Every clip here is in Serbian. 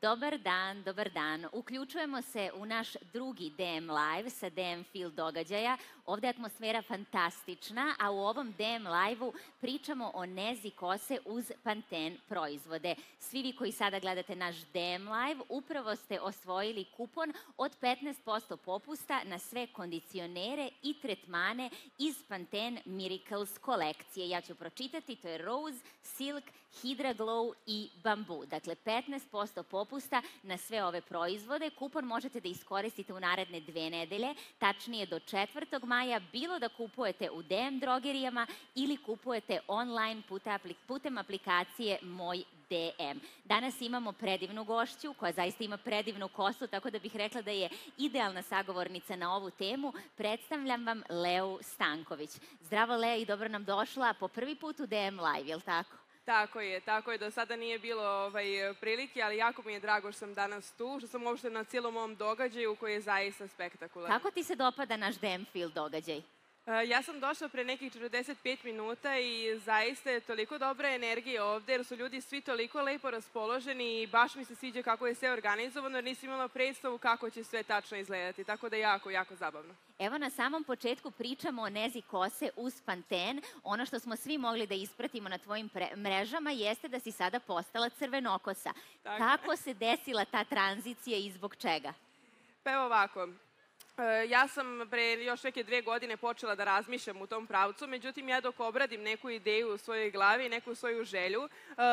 Dobar dan, dobar dan. Uključujemo se u naš drugi DM Live sa DM Field događaja. Ovde je atmosfera fantastična, a u ovom DM Live-u pričamo o nezi kose uz Pantene proizvode. Svi vi koji sada gledate naš DM Live, upravo ste osvojili kupon od 15% popusta na sve kondicionere i tretmane iz Pantene Miracles kolekcije. Ja ću pročitati, to je Rose, Silk, Hydra Glow i Bamboo. Dakle, 15% popusta na sve ove proizvode. Kupon možete da iskoristite u naredne 2 nedelje, tačnije do 4. maja, bilo da kupujete u DM drogerijama ili kupujete online putem aplikacije Moj DM. Danas imamo predivnu gošću koja zaista ima predivnu kosu, tako da bih rekla da je idealna sagovornica na ovu temu. Predstavljam vam Leu Stanković. Zdravo Lea i dobro nam došla po prvi put u DM Live, je li tako? Tako je. Do sada nije bilo prilike, ali jako mi je drago što sam danas tu, što sam uopšte na cijelom ovom događaju koji je zaista spektakularan. Kako ti se dopada naš DM Field događaj? Ja sam došla pre nekih 45 minuta i zaista je toliko dobra energija ovde, jer su ljudi svi toliko lepo raspoloženi i baš mi se sviđa kako je sve organizovano, jer nisam imala predstavu kako će sve tačno izgledati, tako da je jako zabavno. Evo, na samom početku pričamo o nezi kose uz Pantene. Ono što smo svi mogli da ispratimo na tvojim mrežama jeste da si sada postala crvenokosa. Kako se desila ta tranzicija i zbog čega? Pa evo ovako. Ja sam pre još neke 2 godine počela da razmišljam u tom pravcu, međutim ja dok obradim neku ideju u svojoj glavi, neku svoju želju,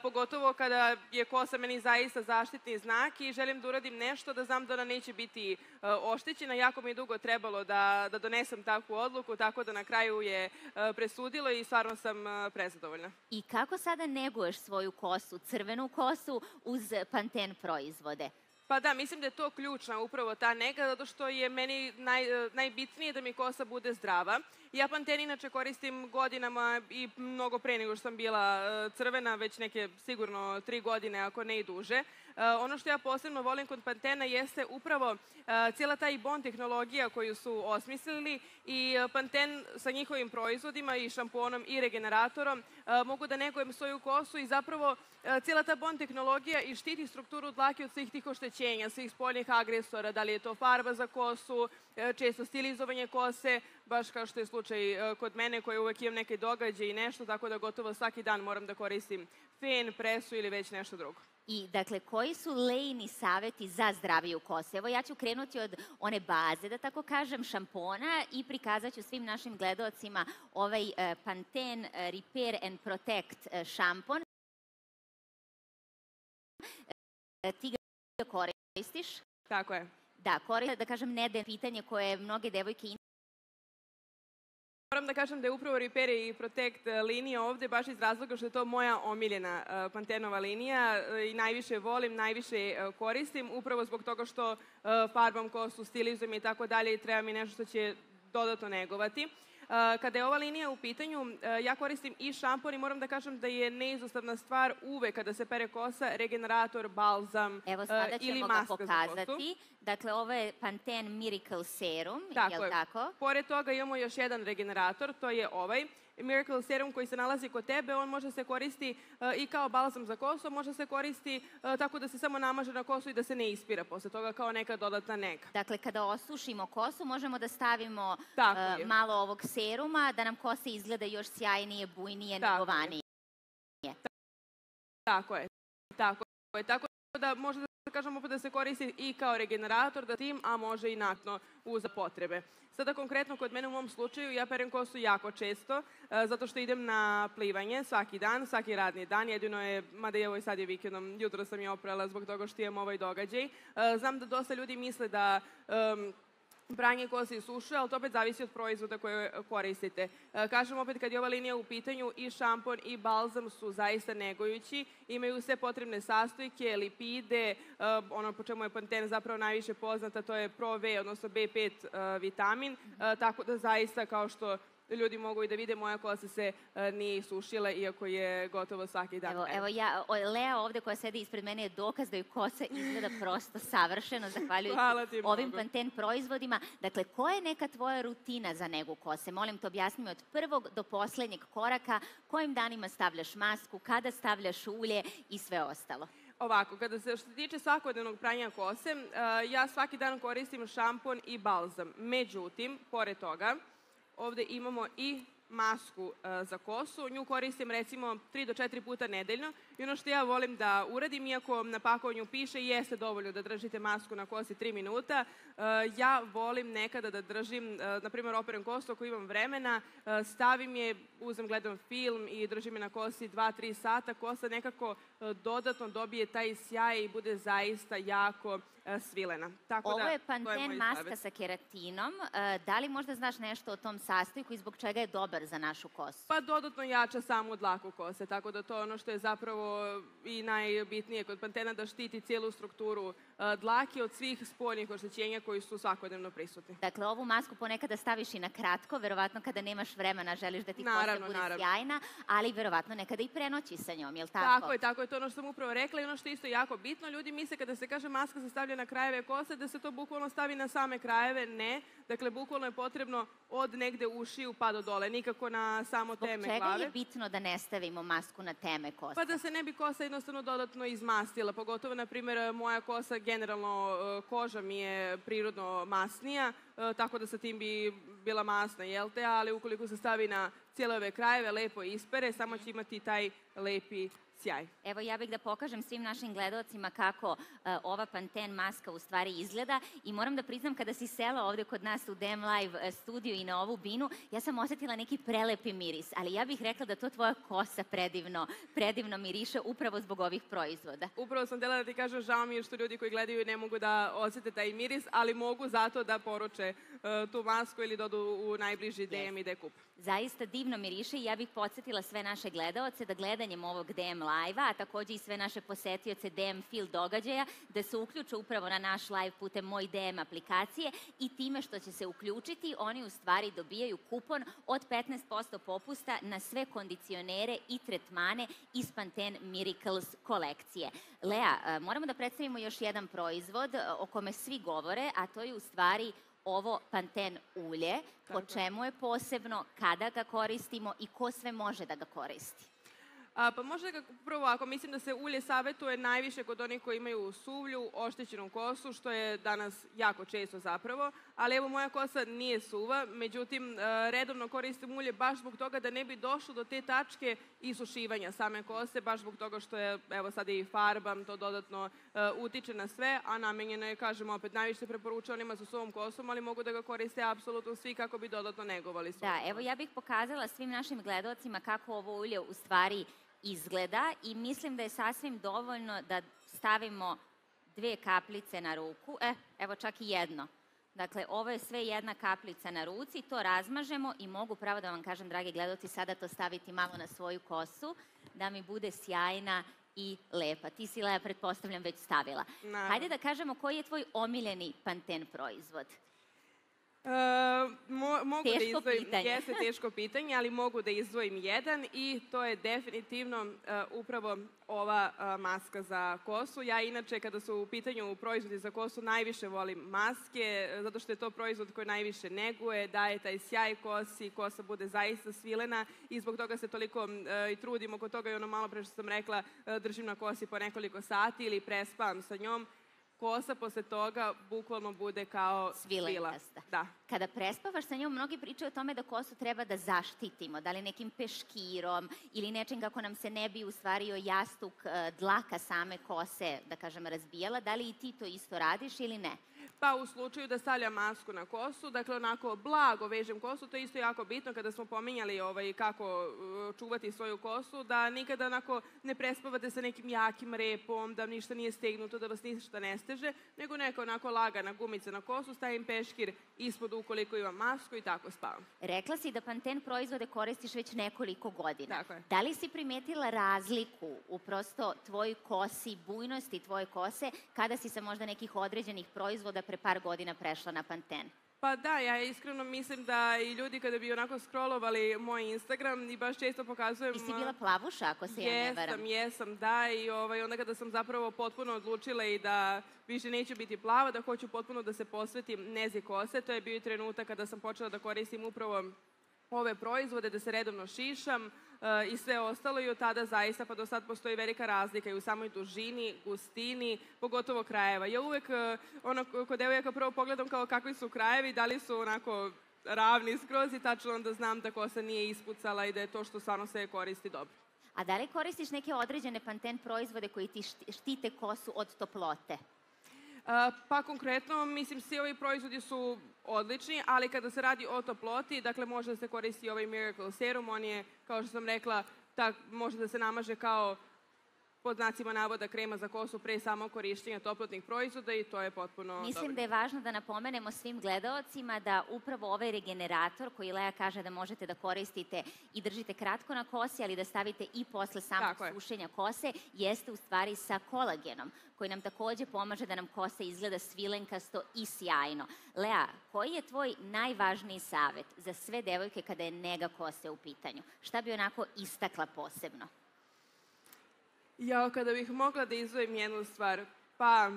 pogotovo kada je kosa meni zaista zaštitni znak i želim da uradim nešto da znam da ona neće biti oštećena, jako mi je dugo trebalo da donesem takvu odluku, tako da na kraju je presudilo i stvarno sam prezadovoljna. I kako sada neguješ svoju kosu, crvenu kosu, uz Pantene proizvode? Pa da, mislim da je to ključna upravo ta nega, zato što je meni najbitnije da mi kosa bude zdrava. Ja Pantene inače koristim godinama i mnogo pre nego što sam bila crvena, već neke sigurno 3 godine, ako ne i duže. Ono što ja posebno volim kod Pantena jeste upravo cijela ta i bond tehnologija koju su osmislili i Pantene sa njihovim proizvodima i šamponom i regeneratorom mogu da negujem svoju kosu i zapravo cijela ta bond tehnologija i štiti strukturu dlake od svih tih oštećenja, svih spoljnih agresora, da li je to farba za kosu, često stilizovanje kose, baš kao što je slučaj kod mene koji uvek imam neke događaje i nešto, tako da gotovo svaki dan moram da koristim fen, presu ili već nešto drugo. I, dakle, koji su Leini saveti za zdraviju kosu? Evo, ja ću krenuti od one baze, da tako kažem, šampona i prikazat ću svim našim gledaocima ovaj Pantene Repair and Protect šampon. Ti ga koristiš? Tako je. Da, da kažem, ne pitanje koje mnoge devojke Moram da kažem da je upravo Repair i Protect linija ovde baš iz razloga što je to moja omiljena Pantenova linija i najviše volim, najviše koristim, upravo zbog toga što farbam kosu, stilizujem i tako dalje i treba mi nešto što će dodatno negovati. Kada je ova linija u pitanju, ja koristim i šampon i moram da kažem da je neizostavna stvar uvek kada se pere kosa, regenerator, balzam ili maska za kosu. Evo, sada ćemo ga pokazati. Dakle, ovo je Pantene Miracle Serum, je li tako? Pored toga imamo još jedan regenerator, to je ovaj Miracle Serum koji se nalazi kod tebe. On može se koristi i kao balzam za kosu, može se koristi tako da se samo namaže na kosu i da se ne ispira posle toga kao neka dodatna nega. Dakle, kada osušimo kosu, možemo da stavimo malo ovog seruma, da nam kosa izgleda još sjajnije, bujnije, negovanije. Tako je. Tako da može da kažemo da se koristi i kao regenerator, a može i naknadno za potrebe. Sada konkretno kod mene u mom slučaju ja perem kosu jako često, zato što idem na plivanje svaki dan, svaki radni dan, jedino je, mada evo i sad je vikendom, jutro sam je oprala zbog toga što imam ovaj događaj. Znam da dosta ljudi misle da pranje kose i suše, ali to opet zavisi od proizvoda koje koristite. Kažem opet, kad je ova linija u pitanju, i šampon i balzam su zaista negujući, imaju sve potrebne sastojke, lipide, ono po čemu je Pantene zapravo najviše poznata, to je Pro V, odnosno B5 vitamin, tako da zaista kao što ljudi mogu i da vide, moja kosa se nije isušila, iako je gotovo svaki dan. Evo, Lea ovde koja sedi ispred mene je dokaz da joj kosa izgleda prosto savršeno, zahvaljujući ovim Pantene proizvodima. Dakle, koja je neka tvoja rutina za negu kose? Molim te, objasni mi od prvog do poslednjeg koraka, kojim danima stavljaš masku, kada stavljaš ulje i sve ostalo. Ovako, što se tiče svakodnevnog pranja kose, ja svaki dan koristim šampon i balzam. Međutim, pored toga, ovde imamo i masku za kosu. Nju koristim recimo 3 do 4 puta nedeljno i ono što ja volim da uradim, iako na pakovanju piše jeste dovoljno da držite masku na kosi 3 minuta, ja volim nekada da držim, na primjer operem kosu ako imam vremena, stavim je, gledam film i držim je na kosi 2-3 sata, kosa nekako dodatno dobije taj sjaj i bude zaista jako svilena. Ovo je Pantene maska sa keratinom. Da li možda znaš nešto o tom sastojku i zbog čega je dobar za našu kosu? Pa dodatno jača samu dlaku kose, tako da to je ono što je zapravo i najbitnije kod Pantena, da štiti cijelu strukturu dlake od svih spoljnih oštećenja koji su svakodnevno prisutni. Dakle, ovu masku ponekada staviš i na kratko, verovatno kada nemaš vremena, želiš da ti kosa bude sjajna, ali verovatno nekada i prenoći sa njom, je li tako? Tako je, to ono što sam upravo rekla i ono što je isto jako bitno. Ljudi misle kada se kaže maska se stavlja na krajeve kose, da se to bukvalno stavi na same krajeve, ne. Dakle, bukvalno je potrebno od negde ušiju pa do dole, nikako na samo teme glave. Zbog čega je bitno da ne stavimo masku na teme kose? Pa da se ne bi kosa jednostavno dodatno izmastila, pogotovo, na primjer, moja kosa, generalno koža mi je prirodno masnija, tako da sa tim bi bila masna, jel te, ali ukoliko se stavi na cijele ove krajeve, lepo ispere, samo će imati taj lepi sjaj. Evo, ja bih da pokažem svim našim gledalcima kako ova Pantene maska u stvari izgleda i moram da priznam, kada si sela ovde kod nas u DM Live studiju i na ovu binu, ja sam osetila neki prelepi miris, ali ja bih rekla da to tvoja kosa predivno miriše upravo zbog ovih proizvoda. Upravo sam htjela da ti kažem, žao mi je što ljudi koji gledaju ne mogu da osete taj miris, ali mogu zato da poruče tu masku ili dodu u najbliži DM i da je kupe. Zaista divno miriše i ja bih podsjetila sve naše gledaoce da gledanjem ovog DM live-a, a takođe i sve naše posetioce DM Feel događaja, da se uključe upravo na naš live putem Moj DM aplikacije i time što će se uključiti, oni u stvari dobijaju kupon od 15% popusta na sve kondicionere i tretmane iz Pantene Miracles kolekcije. Lea, moramo da predstavimo još jedan proizvod o kome svi govore, a to je u stvari ovo Pantene ulje. Po čemu je posebno, kada ga koristimo i ko sve može da ga koristi? Pa može ga prvo, ako mislim da se ulje savetuje najviše kod onih koji imaju suvlju, oštećenu kosu, što je danas jako često zapravo, ali evo moja kosa nije suva, međutim redovno koristim ulje baš zbog toga da ne bi došlo do te tačke isušivanja same kose, baš zbog toga što je, evo sad i farbam, to dodatno utiče na sve, a namenjeno je, kažem opet, najviše se preporučuje onima sa suvom kosom, ali mogu da ga koriste apsolutno svi kako bi dodatno negovali suvu kosu. Da, evo ja bih pokazala svim našim gledalcima kako ovo ulje u stvari izgleda i mislim da je sasvim dovoljno da stavimo 2 kapljice na ruku, evo čak i jedno. Dakle, ovo je sve jedna kapljica na ruci, to razmažemo i mogu pravo da vam kažem, dragi gledalci, sada to staviti malo na svoju kosu, da mi bude sjajna i lepa. Ti si, Lea, pretpostavljam, već stavila. Hajde da kažemo koji je tvoj omiljeni Pantene proizvod? Teško pitanje. Jeste teško pitanje, ali mogu da izdvojim jedan i to je definitivno upravo ova maska za kosu. Ja inače, kada su u pitanju proizvodi za kosu, najviše volim maske, zato što je to proizvod koji najviše neguje, daje taj sjaj kosi, kosa bude zaista svilena i zbog toga se toliko i trudim oko toga i ono malo pre što sam rekla, držim na kosi po nekoliko sati ili prespavam sa njom. Kosa posle toga bukvalno bude kao svila. Da. Kada prespavaš sa njom, mnogi pričaju o tome da kosu treba da zaštitimo, da li nekim peškirom ili nečim kako nam se ne bi ustvario jastuk dlaka same kose, da kažem, razbijala. Da li i ti to isto radiš ili ne? Pa u slučaju da stavljam masku na kosu, dakle onako blago vežem kosu, to je isto jako bitno kada smo pominjali kako čuvati svoju kosu, da nikada onako ne prespavate sa nekim jakim repom, da ništa nije stegnuto, da vas ništa ne steže, nego neka onako lagana gumica na kosu, stavim peškir ispod ukoliko imam masku i tako spavam. Rekla si da Pantene proizvode koristiš već nekoliko godina. Tako je. Da li si primetila razliku u prosto tvojoj kosi, bujnosti tvoje kose, kada si sa možda nekih određenih proizvoda pre par godina prešla na Pantene? Pa da, ja iskreno mislim da i ljudi kada bi onako scrollovali moj Instagram i baš često pokazujem... Ti si bila plavuša, ako se ja ne varam. Jesam, da, i onda kada sam zapravo potpuno odlučila i da više neću biti plava, da hoću potpuno da se posvetim nezi kose, to je bio i trenutak kada sam počela da koristim upravo ove proizvode, da se redovno šišam i sve ostalo i od tada zaista pa do sad postoji velika razlika i u samoj dužini, gustini, pogotovo krajeva. Ja uvek kod devojaka prvo pogledam kao kakvi su krajevi, da li su onako ravni skroz i tačno onda znam da kosa nije ispucala i da je to što stvarno se koristi dobro. A da li koristiš neke određene Pantene proizvode koji ti štite kosu od toplote? Pa konkretno, mislim, svi ovi proizvodi su odlični, ali kada se radi o toploti, dakle može da se koristi ovaj Miracle Serum, on je, kao što sam rekla, može da se namaže kao pod znacima navoda krema za kosu pre samog korišćenja toplotnih proizvoda i to je potpuno dobro. Mislim da je važno da napomenemo svim gledaocima da upravo ovaj regenerator koji Lea kaže da možete da koristite i držite kratko na kosi, ali da stavite i posle samog sušenja kose, jeste u stvari sa kolagenom, koji nam takođe pomaže da nam kosa izgleda svilenkasto i sjajno. Lea, koji je tvoj najvažniji savet za sve devojke kada je nega kose u pitanju? Šta bi onako istakla posebno? Jao, kada bih mogla da izdvojim jednu stvar, pa...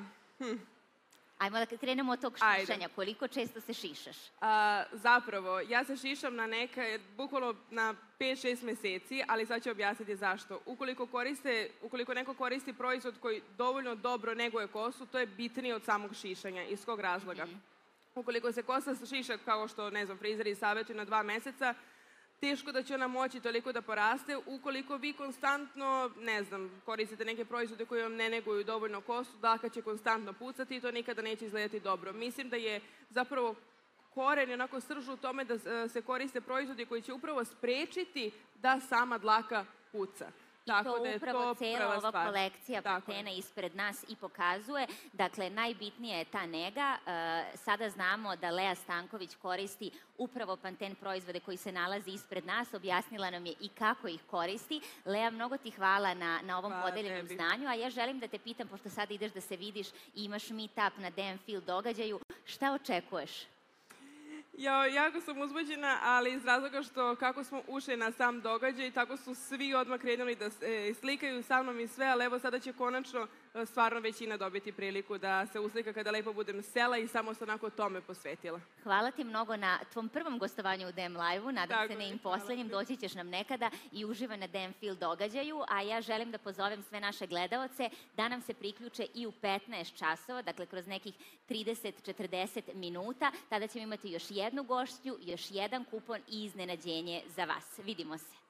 Ajmo da krenemo od tog šišanja. Koliko često se šišaš? Zapravo, ja se šišam bukvalno na 5-6 meseci, ali sad ću objasniti zašto. Ukoliko neko koristi proizvod koji dovoljno dobro neguje kosu, to je bitnije od samog šišanja. Iz kog razloga? Ukoliko se kosa šiša, kao što, ne znam, frizeri savjetuju na 2 meseca, teško da će ona moći toliko da poraste ukoliko vi konstantno, ne znam, koristite neke proizvode koji vam ne neguju dovoljno kosu, dlaka će konstantno pucati i to nikada neće izgledati dobro. Mislim da je zapravo koren i onako srž u tome da se koriste proizvodi koji će upravo sprečiti da sama dlaka puca. I to upravo cela ova kolekcija Pantena ispred nas i pokazuje. Dakle, najbitnija je ta nega. Sada znamo da Lea Stanković koristi upravo Pantene proizvode koji se nalazi ispred nas. Objasnila nam je i kako ih koristi. Lea, mnogo ti hvala na ovom podeljenom znanju, a ja želim da te pitam, pošto sada ideš da se vidiš i imaš meet-up na DM Field događaju, šta očekuješ? Jako sam uzbuđena, ali iz razloga što kako smo ušli na sam događaj, tako su svi odmah krenuli da slikaju sa mnom i sve, ali evo sada će konačno stvarno većina dobiti priliku da se uslika kada lepo budem sela i samo se onako tome posvetila. Hvala ti mnogo na tvom prvom gostovanju u DM Live-u, nadam se ne im poslednjim, doći ćeš nam nekada i uživaj na DM Field događaju, a ja želim da pozovem sve naše gledaoce da nam se priključe i u 15 časova, dakle kroz nekih 30-40 minuta, tada ćemo imati još jednu gošću, još jedan kupon i iznenađenje za vas. Vidimo se.